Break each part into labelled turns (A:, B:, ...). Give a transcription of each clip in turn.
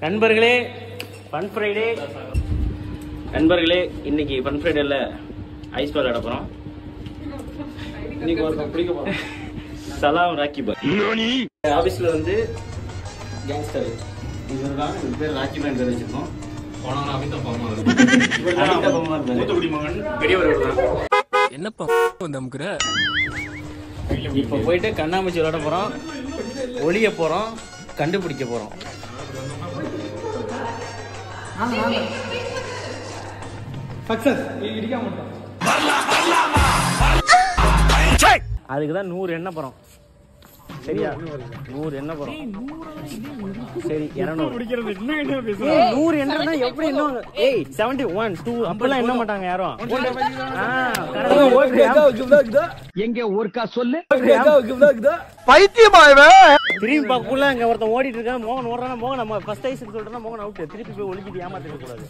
A: நண்பர்களே fun Friday நண்பர்களே இன்னைக்கு ஃபன் ஃப்ரைடேல ஐஸ் பால் விளையாட போறோம். இன்னைக்கு ஒரு பிடிக்க போறோம். சலாம் ராக்கி பாய் ஆபீஸ்ல வந்து கேங்ஸ்டர் இவர்தான் இவர் பேர் ராக்கி பாய் பேர் வச்சிருக்கோம். போனவங்க அமிதா பம்மா மூத்தகுடி மகன் பெரியவர் தான்.
B: என்னப்பா நமக்குற
A: இப்போ போயிட்டு கண்ணாமூச்சி விளையாட போறோம், ஒளிய போறோம், கண்டுபிடிக்க போறோம். அதுக்குதான் 100 எண்ணெய் போறோம். சரியா 100 எண்ணெய் போறோம். சரி 200 100 எண்ணெய்னா எப்படி என்ன? ஏய் 71 2 அப்பலாம் எண்ண மாட்டாங்க யாரும்.
C: எங்க ஒருக்கா சொல்லு
A: பைத்தியமாயவே. திரும்பி பாக்குள்ள அங்க ஒருத்தன் ஓடிட்டு இருக்கான். மோகன் ஓடுறானா, மோகன் நம்ம ஃபர்ஸ்ட் ஐஸ் சொல்றேன்னா மோகன் அவுட். திருப்பி போய் ஒளிக்கிட்டு ஏமாத்திக்க கூடாது.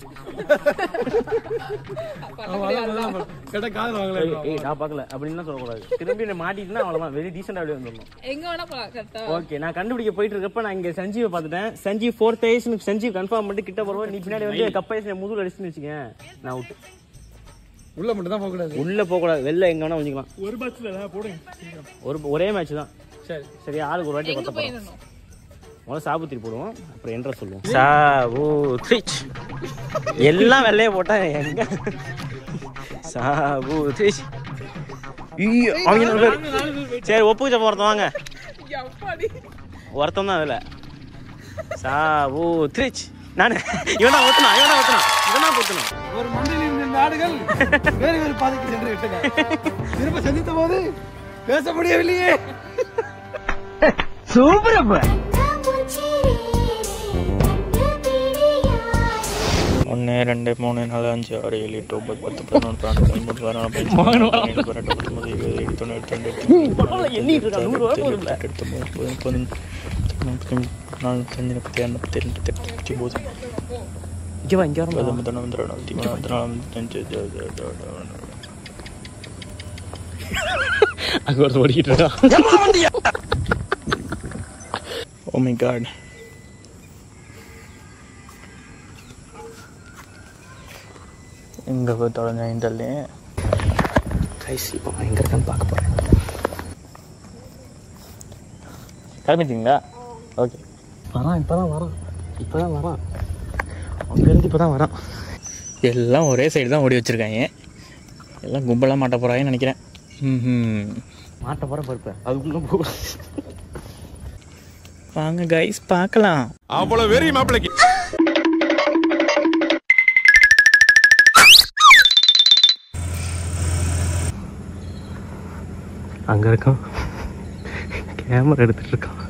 A: ஏய் நான் பாக்கல அப்படின்னு சொல்ல கூடாது. திரும்பி நான் மாட்டிட்டேன்னா அவ்வளவுதான். வெரி டீசென்ட் அப்படியே வந்துடணும்.
D: எங்க வேணா போலாம் கரெக்ட்டா.
A: ஓகே நான் கண்டுபிடிக்க போயிட்டு இருக்கப்ப நான் இங்க சஞ்சீவை பார்த்துட்டேன். Sanjeev 4th ice Sanjeev confirm பண்ணிட்டு கிட்ட போறோம். நீ பின்னாடி வந்து கப் ஐஸ் முதுகுல அடிச்சுன்னு வச்சுக்க நான் அவுட்.
B: உள்ள மட்டும் தான் போக கூடாது.
A: உள்ள போக கூடாது, வெளில எங்க வேணா வந்துக்கலாம்.
B: ஒரு மேட்ச்ல போடுங்க.
A: ஒரே மேட்ச் தான்.
B: சரி
A: சரி ஆளுக்கு ஒரு வாட்டி
D: எங்க
A: கொத்த
D: போய்
A: போறோம்.
D: என்னணும்?
A: முதல்ல சாபுத்திரி போடுவோம், அப்புறம் என்ற சொல்லுவோம். சாபுத்ரிச் எல்லாம் வெள்ளைய போட்டா எங்க சாபுத்ரிச். அவங்க சரி ஒப்புக்கிச்ச ஒருத்தன் வாங்க. ஒருத்தன் தான் அதுல சாபுத்ரிச். நானு இவனா ஊத்தணும், இவனா ஊத்தணும்.
B: ஒரு மண்ணில் இருந்த நாடுகள் வேறு வேறு பாதைக்கு சென்று விட்டன. திரும்ப சந்தித்த போது பேச முடியவில்லையே.
C: சூப்பர்.
E: 1 2 3 4 5 6 7 8 9 10 11 12 13 14 15 16
A: அங்க ஒரு ஓடிக்கிட்டு இருக்கான்.
E: Oh my god. எங்க போய் தொலைஞ்ச இன்டர்லே
A: கைஸ் இப்போ எங்க இருக்கான்னு பார்க்க போறேன். கிளம்பிட்டீங்களா? ஓகே வரான். இப்பதான் வரான். அங்கேருந்து இப்பதான் வரான்.
E: எல்லாம் ஒரே சைடு தான் ஓடி வச்சிருக்காங்க. எல்லாம் கும்பலாக மாட்ட போறாங்கன்னு நினைக்கிறேன்.
A: மாட்ட போற பருப்ப அதுக்குள்ள போக.
E: வாங்க கைஸ் பார்க்கலாம்.
B: அவ்வளவு வெறி மாப்பிளைக்கு.
A: அங்க இருக்கான், கேமரா எடுத்துட்டு இருக்கான்.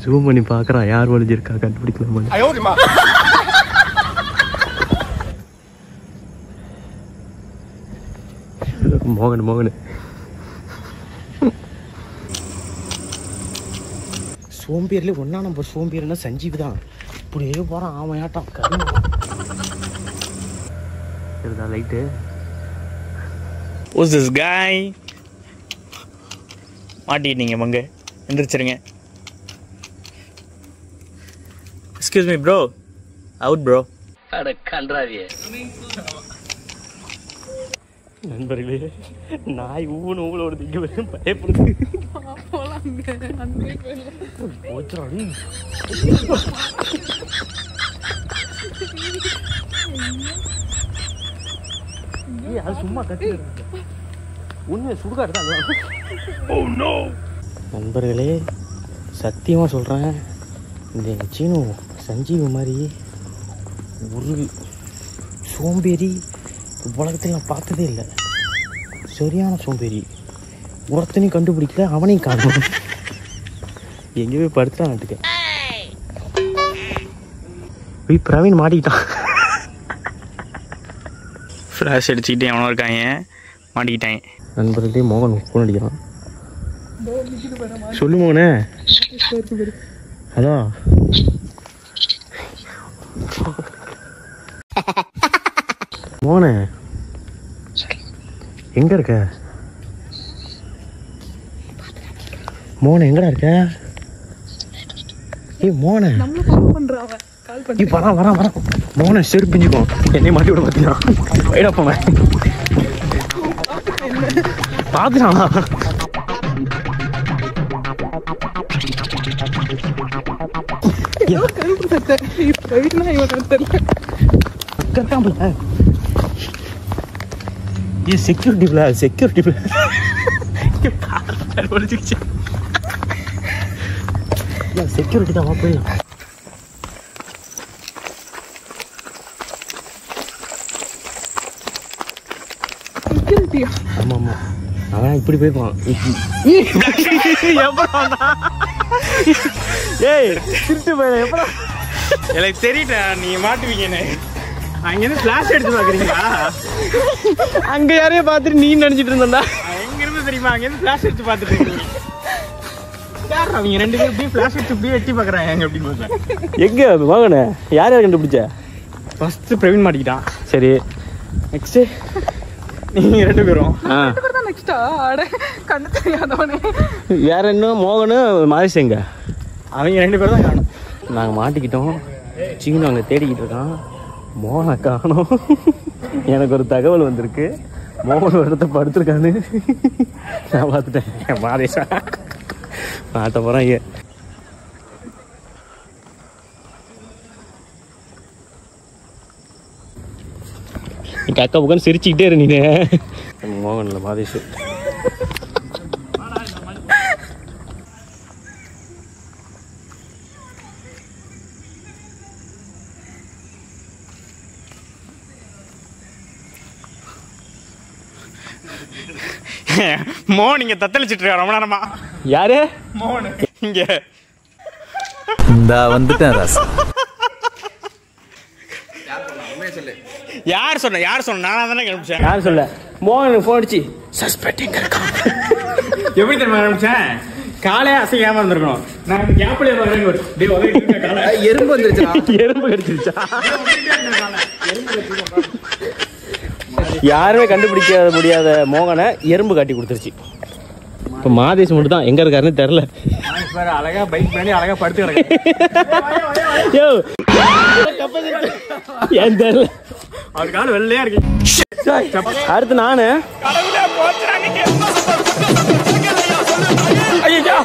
A: ஜூம் பண்ணி பாக்குறான் யார் ஒளிஞ்சிருக்கா கண்டுபிடிக்கலாம். மோகன் சோம்பேறில 1ஆம் நம்பர் சோம்பேறினா சஞ்சீவ் தான். இப்படியே போறான் அவன் ஆட்டம். சரிதா லைட்டு.
E: Who's this guy? மாட்டிட்டீங்க மங்க. எந்திரிச்சிருங்க. Excuse me bro. Out bro.
C: அட கன்றாவியே.
A: நண்பர்களே நாய் ஊனோட திங்க வரையும் பயப்படுது. போச்சுறாடி. அது சும்மா கட்டி உண்மை சுடுகாடு தான். நண்பர்களே சத்தியமாக சொல்கிறேன், இந்த சீனு சஞ்சீவ் மாதிரி ஒரு சோம்பேறி உலகத்தில் நான் பார்த்ததே இல்லை. சரியான சோம்பேறி. ஒருத்தனையும் கண்டுபிடிக்கல, அவனையும் காணும். எங்கே போய் படுத்துட்டான் நாட்டுக்கு. போய் பிரவீன் மாட்டிக்கிட்டான்.
E: ஃப்ளாஷ் அடிச்சுக்கிட்டே எவனோ இருக்காங்க, மாட்டிக்கிட்டாங்க.
A: நண்பர்களே மோகன் ஃபோன் அடிக்கிறான். சொல்லு மோகனே. ஹலோ மோகனே எங்க இருக்க? மோகனே எங்கடா இருக்க? ஏய் மோகனே
D: நம்மள ஃபாலோ பண்றான் அவன்.
A: வரான் மோகன செருப்பு பிஞ்சுக்கும் என்னை மாட்டி விட பார்த்தீங்கன்னா வைடா போனேன் பார்த்துட்டானா செக்யூரிட்டி தான் போய் ஆமா அவன் இப்படி போயிருப்பான் ஏய் திருட்டு போயிட எப்படா எனக்கு தெரியல நீ மாட்டுவீங்கன்னு அங்கேருந்து ஃபிளாஷ் எடுத்து பாக்குறீங்களா அங்க யாரையும் பார்த்துட்டு நீ நினைச்சிட்டு இருந்தா எங்க இருந்து தெரியுமா அங்கேருந்து ஃபிளாஷ் எடுத்து பார்த்துட்டு இருக்கீங்க அவங்க 2 பேரும் இப்படியே ஃபிளாஷ் எடுத்து இப்படியே எட்டி பாக்குறாங்க எங்க அப்படின்னு எங்க வாங்கண்ணே யார் கண்டுபிடிச்ச ஃபர்ஸ்ட் பிரவீன் மாட்டிக்கிட்டான் சரி நெக்ஸ்ட் நீங்க 2 பேரும் வேற என்ன மோகனு மாரிசேங்க அவங்க 2 பேரும் தான் காணும் நாங்க மாட்டிக்கிட்டோம் சீனு அங்க தேடிக்கிட்டு இருக்கான் மோகனை காணோம் எனக்கு ஒரு தகவல் வந்திருக்கு மோகன் ஒரு இடத்த படுத்திருக்கான்னு நான் பார்த்துட்டேன் மாதேஷா மாட்ட போறேன் எங்க அக்கா உட்காந்து சிரிச்சுக்கிட்டே இருந்தீங்க மோகன் இல்லை மாதேஷ் மோகன் இங்க தத்தளிச்சிட்டு இருக்க ரொம்ப நேரமா யாரு மோகன் இங்க
D: இந்த வந்துட்டேன் ராசா
A: யார் சொன்ன நானா தானே கண்டுபிடிச்சேன் யார் சொல்ல மோகன் ஃபோன் அடிச்சு சஸ்பெக்டிங் இருக்கான் எப்படி தெரியுமா கண்டுபிடிச்சேன் காலே அசையாம இருந்திருக்கணும் நான் கேப்ல எறும்பு வந்துருச்சா எறும்பு கடிச்சிருச்சா யாருமே கண்டுபிடிக்க முடியாத மோகனை எறும்பு காட்டி கொடுத்துருச்சு இப்ப மாதேஷ் மட்டும் தான் எங்க இருக்காருன்னு தெரியல அழகா பைக் பண்ணி அழகா படுத்து ஏன் தெரியல அவர் கால வெள்ளையா இருக்கு அடுத்து நானு ஐயோ